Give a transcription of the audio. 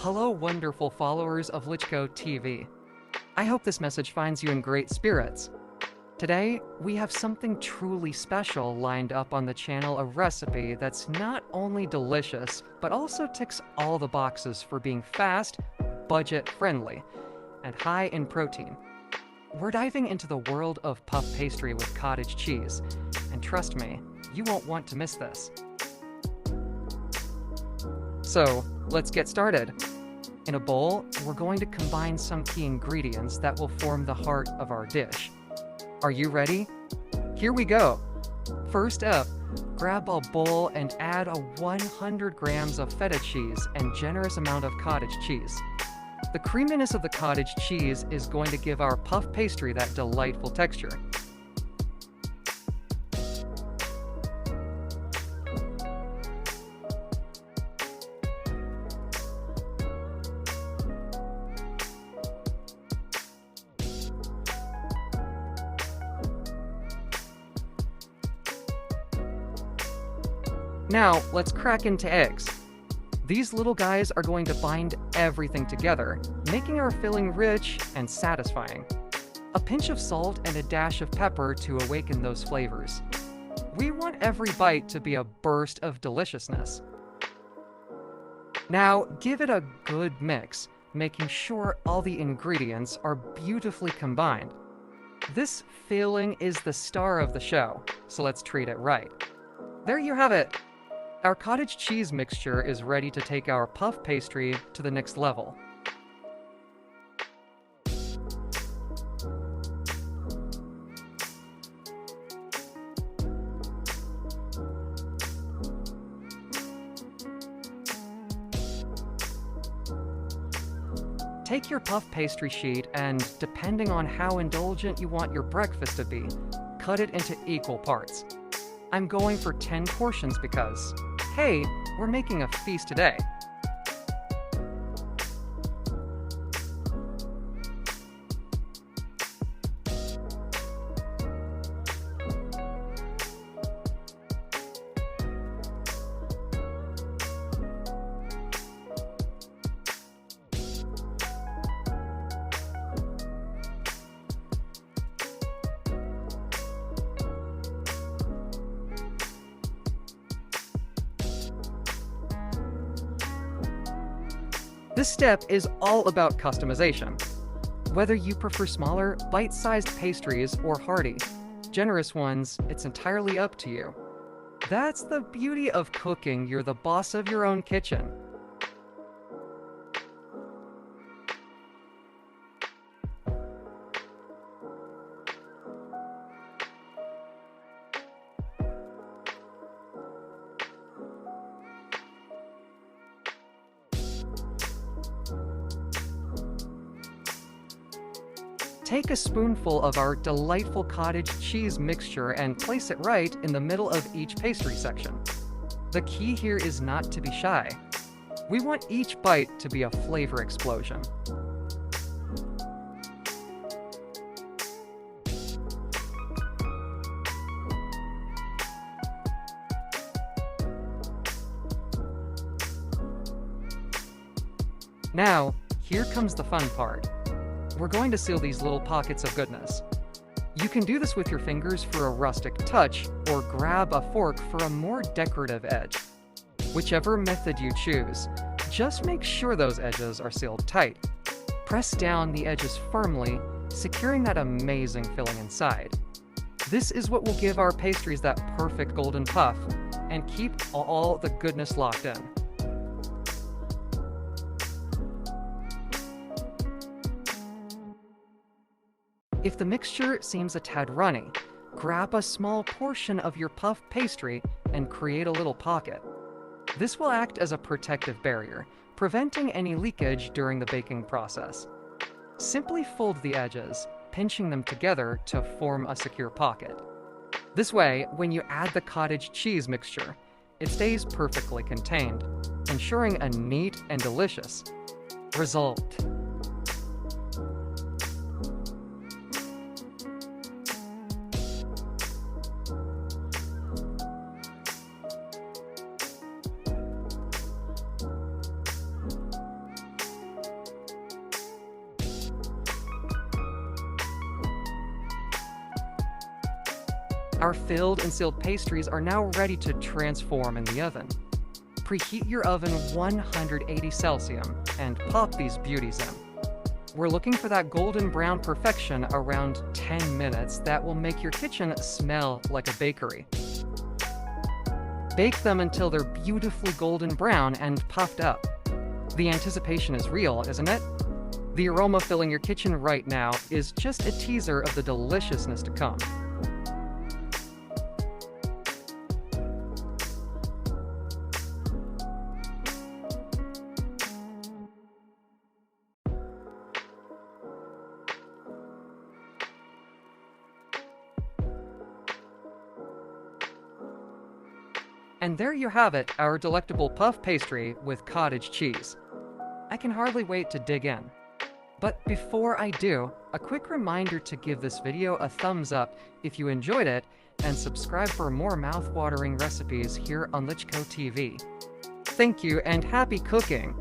Hello, wonderful followers of Lichko TV. I hope this message finds you in great spirits. Today, we have something truly special lined up on the channel, a recipe that's not only delicious, but also ticks all the boxes for being fast, budget-friendly, and high in protein. We're diving into the world of puff pastry with cottage cheese, and trust me, you won't want to miss this. So, let's get started. In a bowl, we're going to combine some key ingredients that will form the heart of our dish. Are you ready? Here we go. First up, grab a bowl and add a 100 grams of feta cheese and generous amount of cottage cheese. The creaminess of the cottage cheese is going to give our puff pastry that delightful texture. Now, let's crack into eggs. These little guys are going to bind everything together, making our filling rich and satisfying. A pinch of salt and a dash of pepper to awaken those flavors. We want every bite to be a burst of deliciousness. Now, give it a good mix, making sure all the ingredients are beautifully combined. This filling is the star of the show, so let's treat it right. There you have it! Our cottage cheese mixture is ready to take our puff pastry to the next level. Take your puff pastry sheet and, depending on how indulgent you want your breakfast to be, cut it into equal parts. I'm going for 10 portions because, hey, we're making a feast today. This step is all about customization. Whether you prefer smaller, bite-sized pastries or hearty, generous ones, it's entirely up to you. That's the beauty of cooking. You're the boss of your own kitchen. Take a spoonful of our delightful cottage cheese mixture and place it right in the middle of each pastry section. The key here is not to be shy. We want each bite to be a flavor explosion. Now, here comes the fun part. We're going to seal these little pockets of goodness. You can do this with your fingers for a rustic touch, or grab a fork for a more decorative edge. Whichever method you choose, just make sure those edges are sealed tight. Press down the edges firmly, securing that amazing filling inside. This is what will give our pastries that perfect golden puff, and keep all the goodness locked in. If the mixture seems a tad runny, grab a small portion of your puff pastry and create a little pocket. This will act as a protective barrier, preventing any leakage during the baking process. Simply fold the edges, pinching them together to form a secure pocket. This way, when you add the cottage cheese mixture, it stays perfectly contained, ensuring a neat and delicious result. Our filled and sealed pastries are now ready to transform in the oven. Preheat your oven 180 Celsius and pop these beauties in. We're looking for that golden brown perfection around 10 minutes that will make your kitchen smell like a bakery. Bake them until they're beautifully golden brown and puffed up. The anticipation is real, isn't it? The aroma filling your kitchen right now is just a teaser of the deliciousness to come. And there you have it, our delectable puff pastry with cottage cheese. I can hardly wait to dig in. But before I do, a quick reminder to give this video a thumbs up if you enjoyed it, and subscribe for more mouth-watering recipes here on Lichco TV. Thank you and happy cooking!